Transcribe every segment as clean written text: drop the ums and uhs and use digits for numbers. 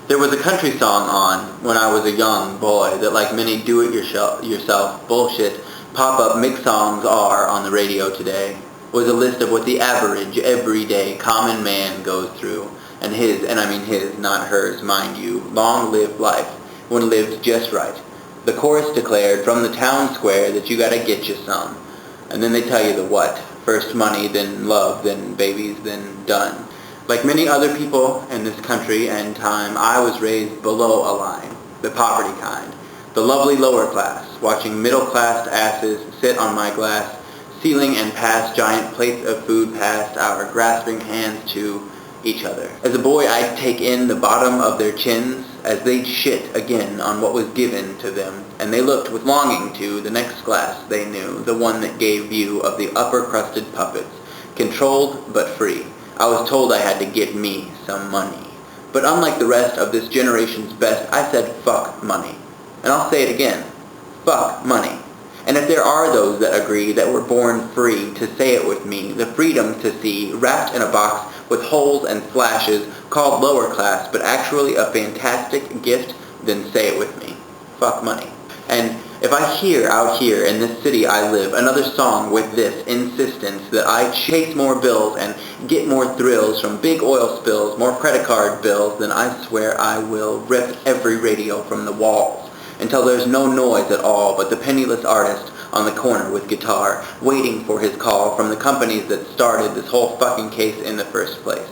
There was a country song on when I was a young boy that, like many do-it-yourself bullshit pop-up mix songs are on the radio today, was a list of what the average, everyday, common man goes through, and his, and I mean his, not hers, mind you, long-lived life, when lived just right. The chorus declared from the town square that you gotta get you some, and then they tell you the what. First money, then love, then babies, then done. Like many other people in this country and time, I was raised below a line, the poverty kind, the lovely lower class, watching middle-class asses sit on my glass ceiling and pass giant plates of food past our grasping hands to each other. As a boy, I'd take in the bottom of their chins as they'd shit again on what was given to them, and they looked with longing to the next glass they knew, the one that gave view of the upper-crusted puppets, controlled but free. I was told I had to get me some money. But unlike the rest of this generation's best, I said fuck money. And I'll say it again, fuck money. And if there are those that agree that we're born free, to say it with me, the freedom to see, wrapped in a box with holes and slashes, called lower class, but actually a fantastic gift, then say it with me. Fuck money. And if I hear out here in this city I live another song with this insistence that I chase more bills and get more thrills from big oil spills, more credit card bills, then I swear I will rip every radio from the walls until there's no noise at all but the penniless artist on the corner with guitar, waiting for his call from the companies that started this whole fucking case in the first place.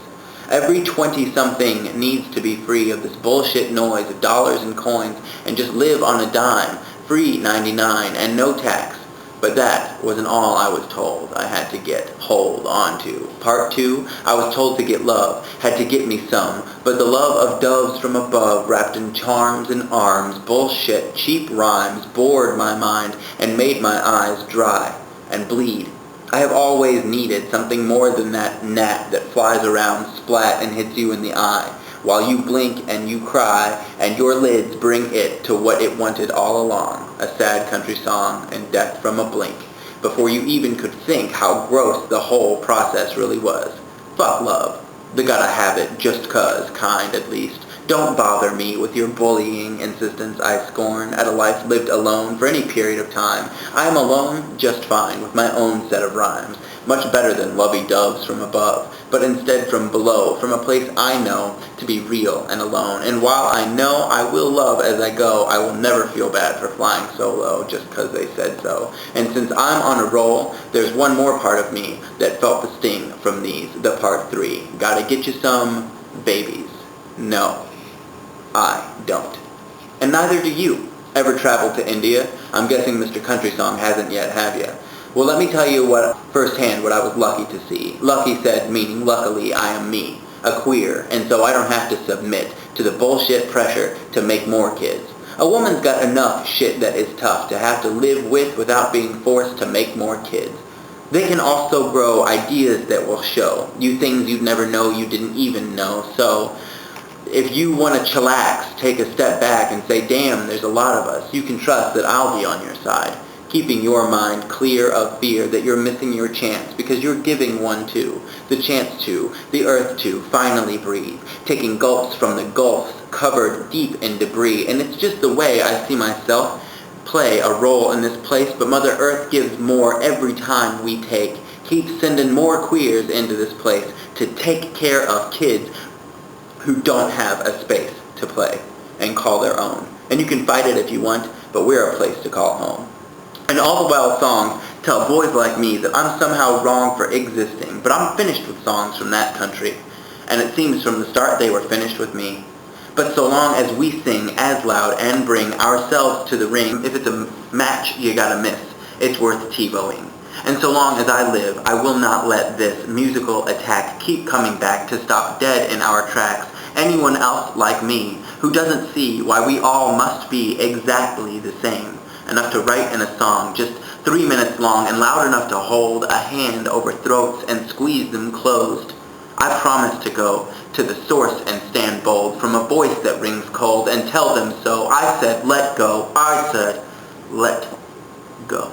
Every 20-something needs to be free of this bullshit noise of dollars and coins and just live on a dime, free 99 and no tax. But that wasn't all I was told I had to get hold on to. Part 2, I was told to get love, had to get me some, but the love of doves from above wrapped in charms and arms, bullshit, cheap rhymes bored my mind and made my eyes dry and bleed. I have always needed something more than that gnat that flies around, splat, and hits you in the eye, while you blink and you cry, and your lids bring it to what it wanted all along, a sad country song and death from a blink, before you even could think how gross the whole process really was. Fuck love. The gotta have it just 'cause kind, at least. Don't bother me with your bullying insistence I scorn at a life lived alone for any period of time. I am alone just fine with my own set of rhymes, much better than lovey doves from above, but instead from below, from a place I know to be real and alone. And while I know I will love as I go, I will never feel bad for flying solo just 'cause they said so. And since I'm on a roll, there's one more part of me that felt the sting from these, the part 3. Gotta get you some babies. No. I don't. And neither do you. Ever traveled to India? I'm guessing Mr. Country Song hasn't yet, have you? Well, let me tell you firsthand what I was lucky to see. Lucky said, meaning luckily I am me, a queer, and so I don't have to submit to the bullshit pressure to make more kids. A woman's got enough shit that is tough to have to live with without being forced to make more kids. They can also grow ideas that will show you things you'd never know you didn't even know, so if you want to chillax, take a step back and say, damn, there's a lot of us, you can trust that I'll be on your side, keeping your mind clear of fear that you're missing your chance, because you're giving one too, the chance to, the earth to, finally breathe, taking gulps from the gulfs covered deep in debris, and it's just the way I see myself play a role in this place, but Mother Earth gives more every time we keep sending more queers into this place to take care of kids who don't have a space to play and call their own. And you can fight it if you want, but we're a place to call home. And all the while songs tell boys like me that I'm somehow wrong for existing, but I'm finished with songs from that country, and it seems from the start they were finished with me. But so long as we sing as loud and bring ourselves to the ring, if it's a match you gotta miss, it's worth TiVoing. And so long as I live, I will not let this musical attack keep coming back to stop dead in our tracks anyone else like me who doesn't see why we all must be exactly the same, enough to write in a song just 3 minutes long and loud enough to hold a hand over throats and squeeze them closed. I promise to go to the source and stand bold from a voice that rings cold and tell them so. I said let go. I said let go.